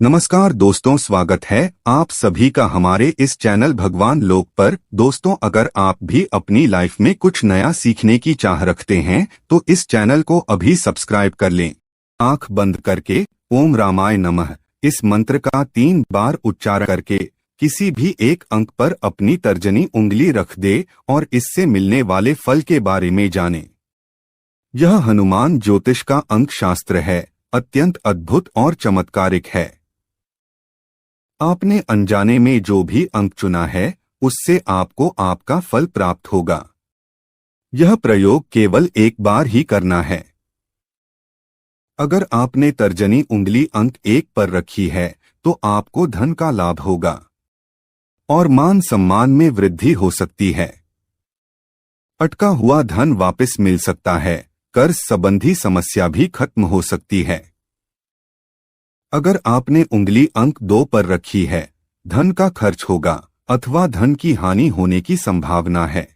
नमस्कार दोस्तों, स्वागत है आप सभी का हमारे इस चैनल भगवान लोक पर। दोस्तों, अगर आप भी अपनी लाइफ में कुछ नया सीखने की चाह रखते हैं तो इस चैनल को अभी सब्सक्राइब कर लें। आंख बंद करके ओम रामाय नमः इस मंत्र का 3 बार उच्चारण करके किसी भी एक अंक पर अपनी तर्जनी उंगली रख दे और इससे मिलने वाले फल के बारे में जानें। यह हनुमान ज्योतिष का अंक शास्त्र है, अत्यंत अद्भुत और चमत्कारिक है। आपने अनजाने में जो भी अंक चुना है उससे आपको आपका फल प्राप्त होगा। यह प्रयोग केवल एक बार ही करना है। अगर आपने तर्जनी उंगली अंक 1 पर रखी है तो आपको धन का लाभ होगा और मान सम्मान में वृद्धि हो सकती है। अटका हुआ धन वापस मिल सकता है, कर्ज संबंधी समस्या भी खत्म हो सकती है। अगर आपने उंगली अंक 2 पर रखी है, धन का खर्च होगा अथवा धन की हानि होने की संभावना है।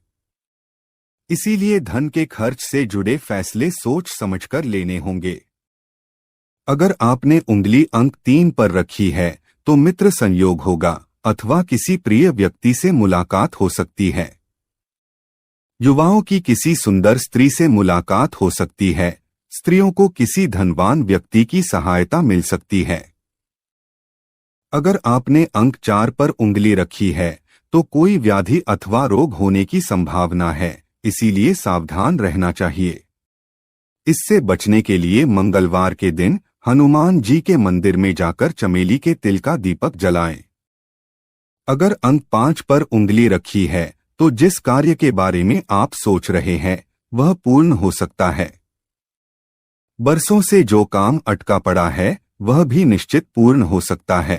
इसीलिए धन के खर्च से जुड़े फैसले सोच समझकर लेने होंगे। अगर आपने उंगली अंक 3 पर रखी है तो मित्र संयोग होगा अथवा किसी प्रिय व्यक्ति से मुलाकात हो सकती है। युवाओं की किसी सुंदर स्त्री से मुलाकात हो सकती है। स्त्रियों को किसी धनवान व्यक्ति की सहायता मिल सकती है। अगर आपने अंक 4 पर उंगली रखी है तो कोई व्याधि अथवा रोग होने की संभावना है, इसीलिए सावधान रहना चाहिए। इससे बचने के लिए मंगलवार के दिन हनुमान जी के मंदिर में जाकर चमेली के तिल का दीपक जलाएं। अगर अंक 5 पर उंगली रखी है तो जिस कार्य के बारे में आप सोच रहे हैं वह पूर्ण हो सकता है। बरसों से जो काम अटका पड़ा है वह भी निश्चित पूर्ण हो सकता है।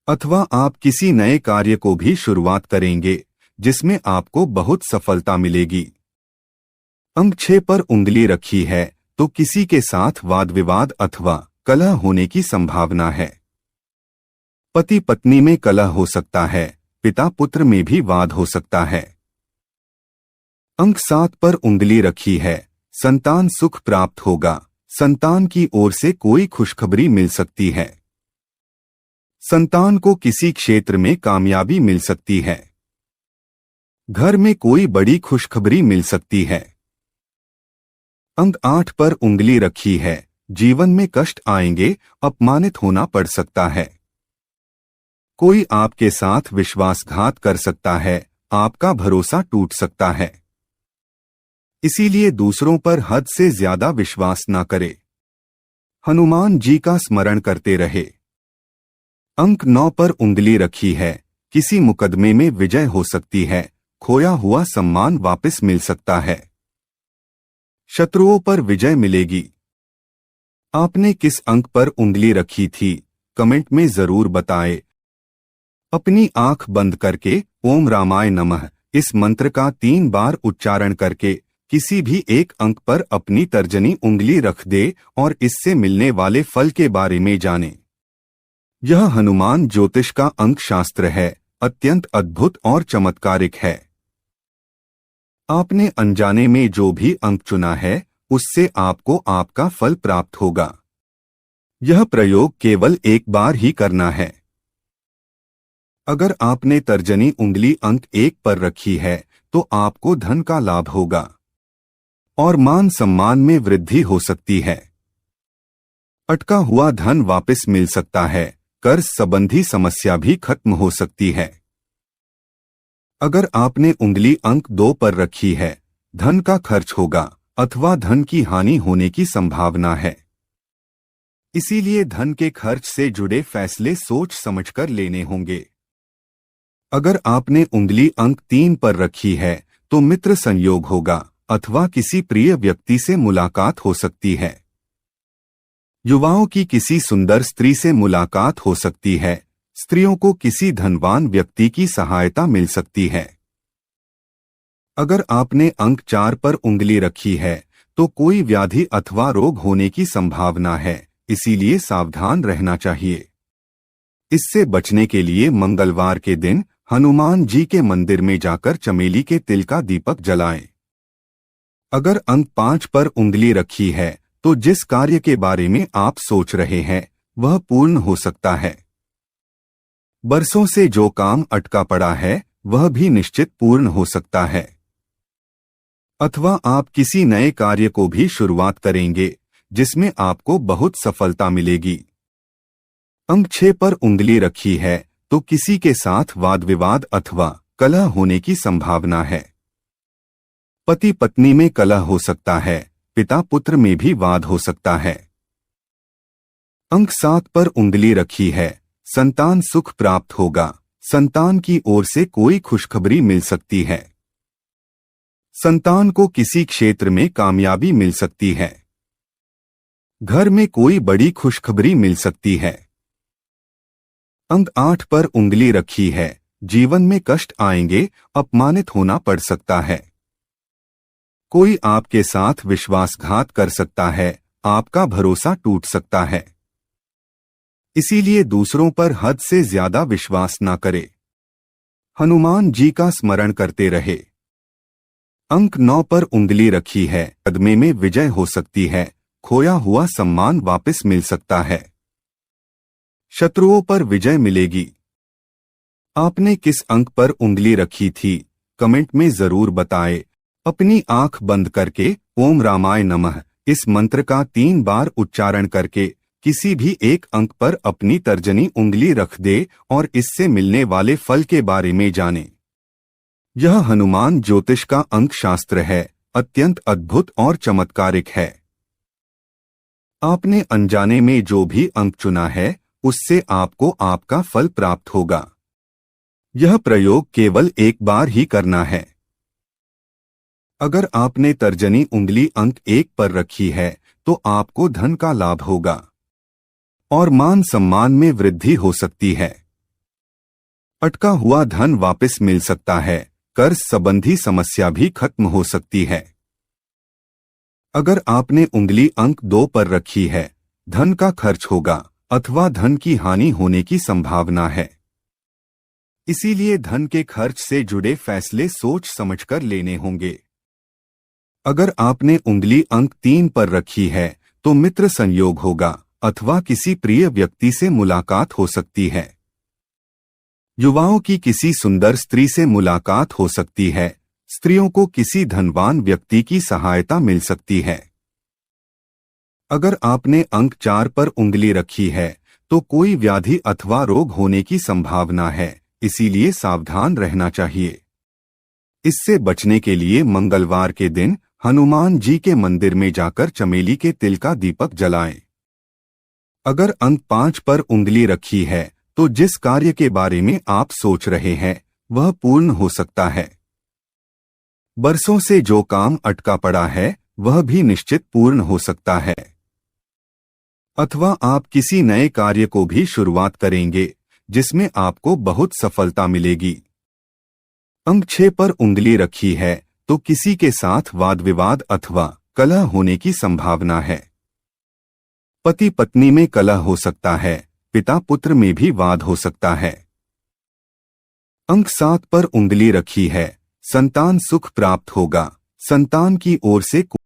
अथवा आप किसी नए कार्य को भी शुरुआत करेंगे जिसमें आपको बहुत सफलता मिलेगी। अंक 6 पर उंगली रखी है तो किसी के साथ वाद विवाद अथवा कलह होने की संभावना है। पति पत्नी में कलह हो सकता है, पिता पुत्र में भी वाद हो सकता है। अंक 7 पर उंगली रखी है, संतान सुख प्राप्त होगा। संतान की ओर से कोई खुशखबरी मिल सकती है। संतान को किसी क्षेत्र में कामयाबी मिल सकती है। घर में कोई बड़ी खुशखबरी मिल सकती है। अंक 8 पर उंगली रखी है, जीवन में कष्ट आएंगे, अपमानित होना पड़ सकता है। कोई आपके साथ विश्वासघात कर सकता है, आपका भरोसा टूट सकता है। इसीलिए दूसरों पर हद से ज्यादा विश्वास न करें। हनुमान जी का स्मरण करते रहे। अंक 9 पर उंगली रखी है, किसी मुकदमे में विजय हो सकती है, खोया हुआ सम्मान वापस मिल सकता है। शत्रुओं पर विजय मिलेगी। आपने किस अंक पर उंगली रखी थी, कमेंट में जरूर बताएं। अपनी आंख बंद करके ओम रामाय नमः इस मंत्र का 3 बार उच्चारण करके किसी भी एक अंक पर अपनी तर्जनी उंगली रख दे और इससे मिलने वाले फल के बारे में जानें। यह हनुमान ज्योतिष का अंक शास्त्र है, अत्यंत अद्भुत और चमत्कारिक है। आपने अनजाने में जो भी अंक चुना है उससे आपको आपका फल प्राप्त होगा। यह प्रयोग केवल एक बार ही करना है। अगर आपने तर्जनी उंगली अंक 1 पर रखी है तो आपको धन का लाभ होगा और मान सम्मान में वृद्धि हो सकती है। अटका हुआ धन वापस मिल सकता है, कर्ज संबंधी समस्या भी खत्म हो सकती है। अगर आपने उंगली अंक 2 पर रखी है, धन का खर्च होगा अथवा धन की हानि होने की संभावना है। इसीलिए धन के खर्च से जुड़े फैसले सोच समझकर लेने होंगे। अगर आपने उंगली अंक 3 पर रखी है तो मित्र संयोग होगा अथवा किसी प्रिय व्यक्ति से मुलाकात हो सकती है। युवाओं की किसी सुंदर स्त्री से मुलाकात हो सकती है। स्त्रियों को किसी धनवान व्यक्ति की सहायता मिल सकती है। अगर आपने अंक 4 पर उंगली रखी है तो कोई व्याधि अथवा रोग होने की संभावना है, इसीलिए सावधान रहना चाहिए। इससे बचने के लिए मंगलवार के दिन हनुमान जी के मंदिर में जाकर चमेली के तिल का दीपक जलाएं। अगर अंक 5 पर उंगली रखी है तो जिस कार्य के बारे में आप सोच रहे हैं वह पूर्ण हो सकता है। बरसों से जो काम अटका पड़ा है वह भी निश्चित पूर्ण हो सकता है। अथवा आप किसी नए कार्य को भी शुरुआत करेंगे जिसमें आपको बहुत सफलता मिलेगी। अंक 6 पर उंगली रखी है तो किसी के साथ वाद विवाद अथवा कलह होने की संभावना है। पति पत्नी में कलह हो सकता है, पिता पुत्र में भी वाद हो सकता है। अंक 7 पर उंगली रखी है, संतान सुख प्राप्त होगा, संतान की ओर से कोई खुशखबरी मिल सकती है। संतान को किसी क्षेत्र में कामयाबी मिल सकती है। घर में कोई बड़ी खुशखबरी मिल सकती है। अंक 8 पर उंगली रखी है, जीवन में कष्ट आएंगे, अपमानित होना पड़ सकता है। कोई आपके साथ विश्वासघात कर सकता है, आपका भरोसा टूट सकता है। इसीलिए दूसरों पर हद से ज्यादा विश्वास न करें। हनुमान जी का स्मरण करते रहे। अंक 9 पर उंगली रखी है, कदमे में विजय हो सकती है, खोया हुआ सम्मान वापस मिल सकता है। शत्रुओं पर विजय मिलेगी। आपने किस अंक पर उंगली रखी थी कमेंट में जरूर बताएं। अपनी आंख बंद करके ओम रामाय नमः इस मंत्र का 3 बार उच्चारण करके किसी भी एक अंक पर अपनी तर्जनी उंगली रख दे और इससे मिलने वाले फल के बारे में जानें। यह हनुमान ज्योतिष का अंक शास्त्र है, अत्यंत अद्भुत और चमत्कारिक है। आपने अनजाने में जो भी अंक चुना है उससे आपको आपका फल प्राप्त होगा। यह प्रयोग केवल एक बार ही करना है। अगर आपने तर्जनी उंगली अंक 1 पर रखी है तो आपको धन का लाभ होगा और मान सम्मान में वृद्धि हो सकती है। अटका हुआ धन वापस मिल सकता है, कर्ज संबंधी समस्या भी खत्म हो सकती है। अगर आपने उंगली अंक 2 पर रखी है, धन का खर्च होगा अथवा धन की हानि होने की संभावना है। इसीलिए धन के खर्च से जुड़े फैसले सोच समझकर लेने होंगे। अगर आपने उंगली अंक 3 पर रखी है तो मित्र संयोग होगा अथवा किसी प्रिय व्यक्ति से मुलाकात हो सकती है। युवाओं की किसी सुंदर स्त्री से मुलाकात हो सकती है। स्त्रियों को किसी धनवान व्यक्ति की सहायता मिल सकती है। अगर आपने अंक 4 पर उंगली रखी है तो कोई व्याधि अथवा रोग होने की संभावना है, इसीलिए सावधान रहना चाहिए। इससे बचने के लिए मंगलवार के दिन हनुमान जी के मंदिर में जाकर चमेली के तिल का दीपक जलाएं। अगर अंक 5 पर उंगली रखी है तो जिस कार्य के बारे में आप सोच रहे हैं वह पूर्ण हो सकता है। बरसों से जो काम अटका पड़ा है वह भी निश्चित पूर्ण हो सकता है। अथवा आप किसी नए कार्य को भी शुरुआत करेंगे जिसमें आपको बहुत सफलता मिलेगी। अंक 6 पर उंगली रखी है तो किसी के साथ वाद विवाद अथवा कलह होने की संभावना है। पति पत्नी में कलह हो सकता है, पिता पुत्र में भी वाद हो सकता है। अंक 7 पर उंगली रखी है, संतान सुख प्राप्त होगा, संतान की ओर से